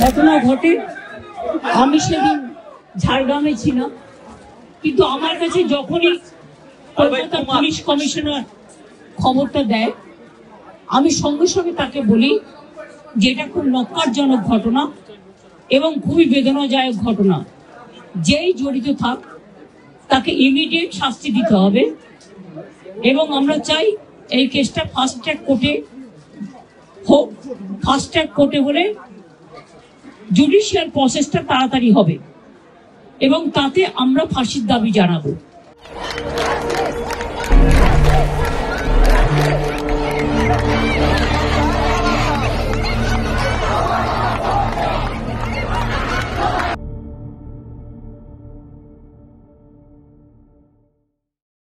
ঘটনা ঘটে। আমি সেদিন ঝাড়গ্রামে ছিলাম, কিন্তু আমার কাছে যখনই কলকাতা পুলিশ কমিশনার খবরটা দেয়, আমি সঙ্গে সঙ্গে তাকে বলি যে এটা খুব নক্কারজনক ঘটনা এবং খুবই বেদনাদায়ক ঘটনা। যেই জড়িত থাক তাকে ইমিডিয়েট শাস্তি দিতে হবে এবং আমরা চাই এই কেসটা ফাস্ট ট্র্যাক কোর্টে হোক। ফাস্ট ট্র্যাক কোর্টে হলে জুডিশিয়াল প্রসেসটা তাড়াতাড়ি হবে এবং তাতে আমরা ফাঁসির দাবি জানাবো।